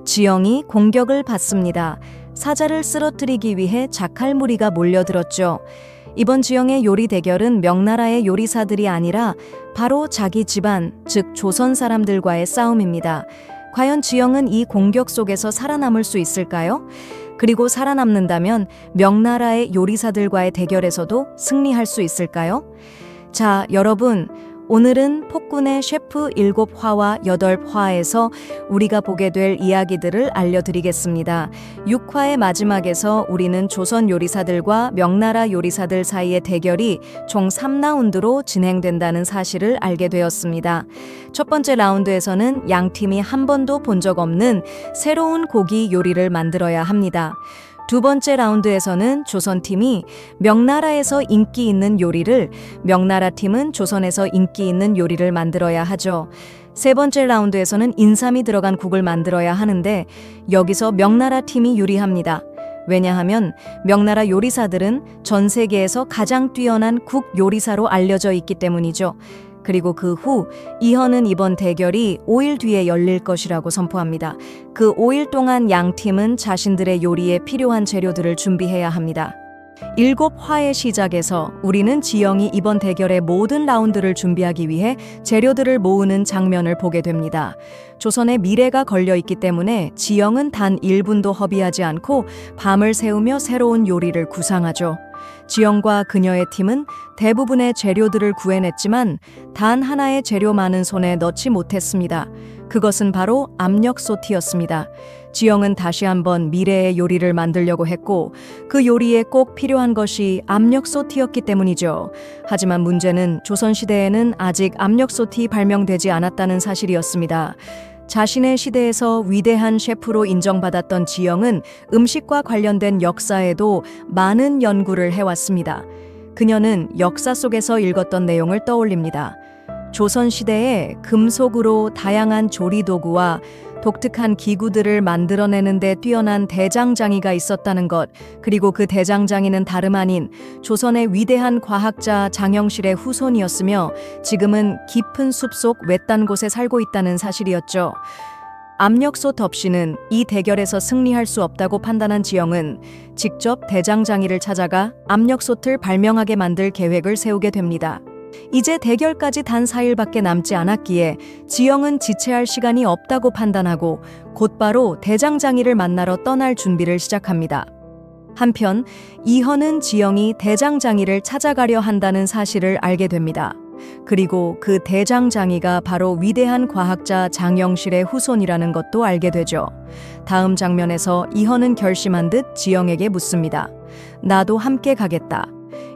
지영이 공격을 받습니다. 사자를 쓰러뜨리기 위해 자칼무리가 몰려들었죠. 이번 지영의 요리 대결은 명나라의 요리사들이 아니라 바로 자기 집안, 즉 조선 사람들과의 싸움입니다. 과연 지영은 이 공격 속에서 살아남을 수 있을까요? 그리고 살아남는다면 명나라의 요리사들과의 대결에서도 승리할 수 있을까요? 자, 여러분, 오늘은 폭군의 셰프 7화와 8화에서 우리가 보게 될 이야기들을 알려드리겠습니다. 6화의 마지막에서 우리는 조선 요리사들과 명나라 요리사들 사이의 대결이 총 3라운드로 진행된다는 사실을 알게 되었습니다. 첫 번째 라운드에서는 양 팀이 한 번도 본 적 없는 새로운 고기 요리를 만들어야 합니다. 두 번째 라운드에서는 조선팀이 명나라에서 인기 있는 요리를, 명나라 팀은 조선에서 인기 있는 요리를 만들어야 하죠. 세 번째 라운드에서는 인삼이 들어간 국을 만들어야 하는데 여기서 명나라 팀이 유리합니다. 왜냐하면 명나라 요리사들은 전 세계에서 가장 뛰어난 국 요리사로 알려져 있기 때문이죠. 그리고 그 후 이헌은 이번 대결이 5일 뒤에 열릴 것이라고 선포합니다. 그 5일 동안 양 팀은 자신들의 요리에 필요한 재료들을 준비해야 합니다. 7화의 시작에서 우리는 지영이 이번 대결의 모든 라운드를 준비하기 위해 재료들을 모으는 장면을 보게 됩니다. 조선의 미래가 걸려 있기 때문에 지영은 단 1분도 허비하지 않고 밤을 새우며 새로운 요리를 구상하죠. 지영과 그녀의 팀은 대부분의 재료들을 구해냈지만 단 하나의 재료만은 손에 넣지 못했습니다. 그것은 바로 압력솥이었습니다. 지영은 다시 한번 미래의 요리를 만들려고 했고 그 요리에 꼭 필요한 것이 압력솥이었기 때문이죠. 하지만 문제는 조선시대에는 아직 압력솥이 발명되지 않았다는 사실이었습니다. 자신의 시대에서 위대한 셰프로 인정받았던 지영은 음식과 관련된 역사에도 많은 연구를 해왔습니다. 그녀는 역사 속에서 읽었던 내용을 떠올립니다. 조선시대에 금속으로 다양한 조리도구와 독특한 기구들을 만들어내는 데 뛰어난 대장장이가 있었다는 것, 그리고 그 대장장이는 다름 아닌 조선의 위대한 과학자 장영실의 후손이었으며 지금은 깊은 숲속 외딴 곳에 살고 있다는 사실이었죠. 압력솥 없이는 이 대결에서 승리할 수 없다고 판단한 지영은 직접 대장장이를 찾아가 압력솥을 발명하게 만들 계획을 세우게 됩니다. 이제 대결까지 단 4일밖에 남지 않았기에 지영은 지체할 시간이 없다고 판단하고 곧바로 대장장이를 만나러 떠날 준비를 시작합니다. 한편 이헌은 지영이 대장장이를 찾아가려 한다는 사실을 알게 됩니다. 그리고 그 대장장이가 바로 위대한 과학자 장영실의 후손이라는 것도 알게 되죠. 다음 장면에서 이헌은 결심한 듯 지영에게 묻습니다. 나도 함께 가겠다.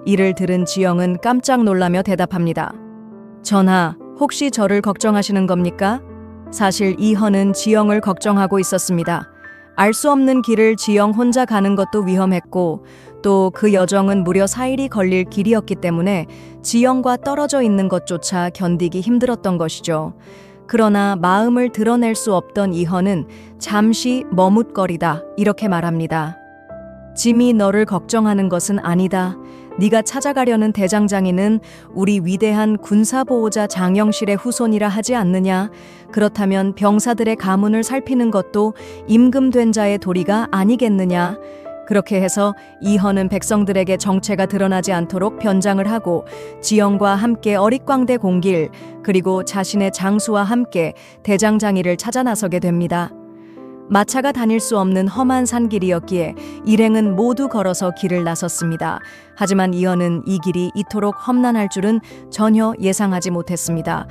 이를 들은 지영은 깜짝 놀라며 대답합니다. 전하, 혹시 저를 걱정하시는 겁니까? 사실 이헌은 지영을 걱정하고 있었습니다. 알 수 없는 길을 지영 혼자 가는 것도 위험했고 또 그 여정은 무려 4일이 걸릴 길이었기 때문에 지영과 떨어져 있는 것조차 견디기 힘들었던 것이죠. 그러나 마음을 드러낼 수 없던 이헌은 잠시 머뭇거리다 이렇게 말합니다. 짐이 너를 걱정하는 것은 아니다. 네가 찾아가려는 대장장이는 우리 위대한 군사보호자 장영실의 후손이라 하지 않느냐? 그렇다면 병사들의 가문을 살피는 것도 임금된 자의 도리가 아니겠느냐? 그렇게 해서 이헌은 백성들에게 정체가 드러나지 않도록 변장을 하고 지영과 함께 어릿광대 공길, 그리고 자신의 장수와 함께 대장장이를 찾아 나서게 됩니다. 마차가 다닐 수 없는 험한 산길이었기에 일행은 모두 걸어서 길을 나섰습니다. 하지만 이헌은 이 길이 이토록 험난할 줄은 전혀 예상하지 못했습니다.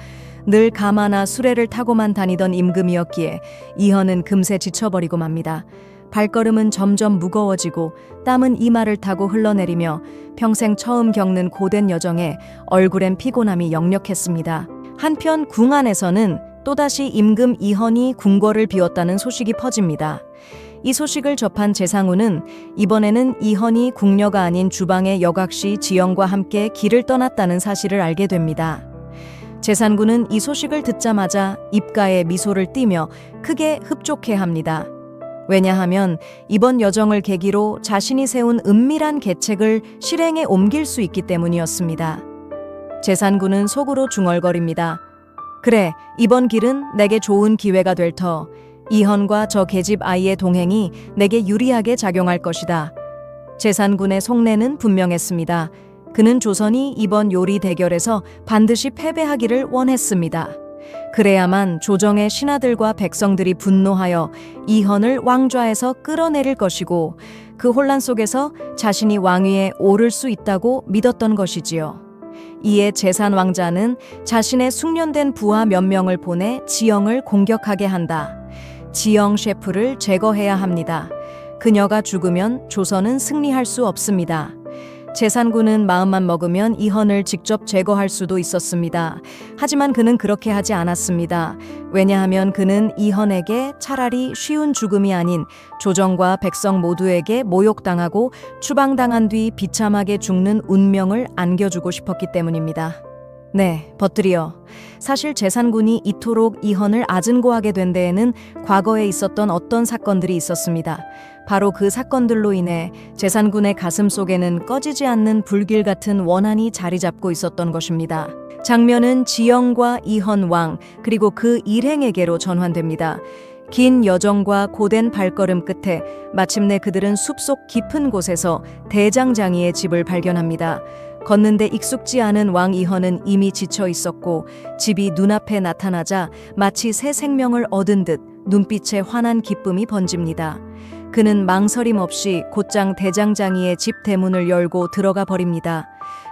늘 가마나 수레를 타고만 다니던 임금이었기에 이헌은 금세 지쳐버리고 맙니다. 발걸음은 점점 무거워지고 땀은 이마를 타고 흘러내리며 평생 처음 겪는 고된 여정에 얼굴엔 피곤함이 역력했습니다. 한편 궁 안에서는 또다시 임금 이헌이 궁궐을 비웠다는 소식이 퍼집니다. 이 소식을 접한 재상우는 이번에는 이헌이 궁녀가 아닌 주방의 여각시 지영과 함께 길을 떠났다는 사실을 알게 됩니다. 재산군은 이 소식을 듣자마자 입가에 미소를 띠며 크게 흡족해합니다. 왜냐하면 이번 여정을 계기로 자신이 세운 은밀한 계책을 실행에 옮길 수 있기 때문이었습니다. 재산군은 속으로 중얼거립니다. 그래, 이번 길은 내게 좋은 기회가 될 터. 이헌과 저 계집 아이의 동행이 내게 유리하게 작용할 것이다. 제산군의 속내는 분명했습니다. 그는 조선이 이번 요리 대결에서 반드시 패배하기를 원했습니다. 그래야만 조정의 신하들과 백성들이 분노하여 이헌을 왕좌에서 끌어내릴 것이고 그 혼란 속에서 자신이 왕위에 오를 수 있다고 믿었던 것이지요. 이에 제산 왕자는 자신의 숙련된 부하 몇 명을 보내 지영을 공격하게 한다. 지영 셰프를 제거해야 합니다. 그녀가 죽으면 조선은 승리할 수 없습니다. 제산군은 마음만 먹으면 이헌을 직접 제거할 수도 있었습니다. 하지만 그는 그렇게 하지 않았습니다. 왜냐하면 그는 이헌에게 차라리 쉬운 죽음이 아닌 조정과 백성 모두에게 모욕당하고 추방당한 뒤 비참하게 죽는 운명을 안겨주고 싶었기 때문입니다. 네, 벗들이여. 사실 제산군이 이토록 이헌을 아증고하게 된 데에는 과거에 있었던 어떤 사건들이 있었습니다. 바로 그 사건들로 인해 제산군의 가슴 속에는 꺼지지 않는 불길 같은 원한이 자리 잡고 있었던 것입니다. 장면은 지영과 이헌 왕 그리고 그 일행에게로 전환됩니다. 긴 여정과 고된 발걸음 끝에 마침내 그들은 숲속 깊은 곳에서 대장장이의 집을 발견합니다. 걷는데 익숙지 않은 왕 이헌은 이미 지쳐 있었고 집이 눈앞에 나타나자 마치 새 생명을 얻은 듯 눈빛에 환한 기쁨이 번집니다. 그는 망설임 없이 곧장 대장장이의 집 대문을 열고 들어가 버립니다.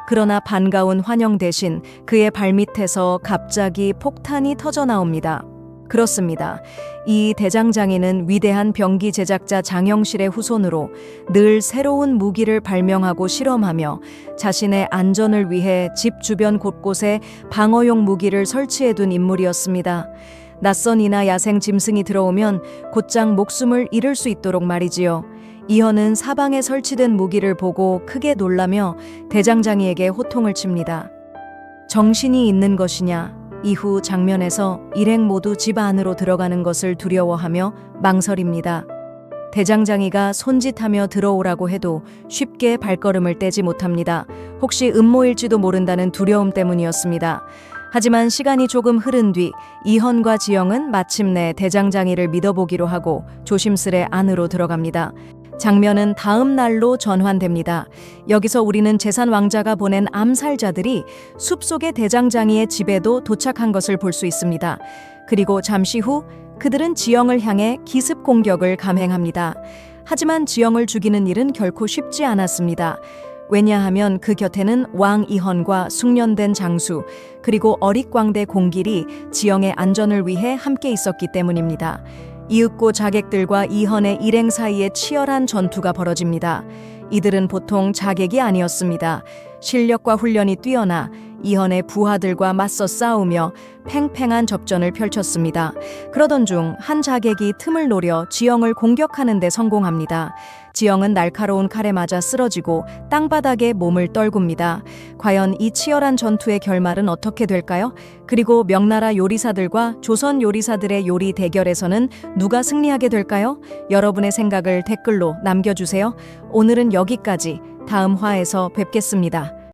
그러나 반가운 환영 대신 그의 발밑에서 갑자기 폭탄이 터져 나옵니다. 그렇습니다. 이 대장장이는 위대한 병기 제작자 장영실의 후손으로 늘 새로운 무기를 발명하고 실험하며 자신의 안전을 위해 집 주변 곳곳에 방어용 무기를 설치해둔 인물이었습니다. 낯선 이나 야생 짐승이 들어오면 곧장 목숨을 잃을 수 있도록 말이지요. 이헌은 사방에 설치된 무기를 보고 크게 놀라며 대장장이에게 호통을 칩니다. 정신이 있는 것이냐? 이후 장면에서 일행 모두 집 안으로 들어가는 것을 두려워하며 망설입니다. 대장장이가 손짓하며 들어오라고 해도 쉽게 발걸음을 떼지 못합니다. 혹시 음모일지도 모른다는 두려움 때문이었습니다. 하지만 시간이 조금 흐른 뒤 이헌과 지영은 마침내 대장장이를 믿어보기로 하고 조심스레 안으로 들어갑니다. 장면은 다음 날로 전환됩니다. 여기서 우리는 제산 왕자가 보낸 암살자들이 숲속의 대장장이의 집에도 도착한 것을 볼 수 있습니다. 그리고 잠시 후 그들은 지영을 향해 기습 공격을 감행합니다. 하지만 지영을 죽이는 일은 결코 쉽지 않았습니다. 왜냐하면 그 곁에는 왕 이헌과 숙련된 장수 그리고 어릿광대 공길이 지영의 안전을 위해 함께 있었기 때문입니다. 이윽고 자객들과 이헌의 일행 사이에 치열한 전투가 벌어집니다. 이들은 보통 자객이 아니었습니다. 실력과 훈련이 뛰어나 이헌의 부하들과 맞서 싸우며 팽팽한 접전을 펼쳤습니다. 그러던 중 한 자객이 틈을 노려 지영을 공격하는 데 성공합니다. 지영은 날카로운 칼에 맞아 쓰러지고 땅바닥에 몸을 떨굽니다. 과연 이 치열한 전투의 결말은 어떻게 될까요? 그리고 명나라 요리사들과 조선 요리사들의 요리 대결에서는 누가 승리하게 될까요? 여러분의 생각을 댓글로 남겨주세요. 오늘은 여기까지. 다음 화에서 뵙겠습니다.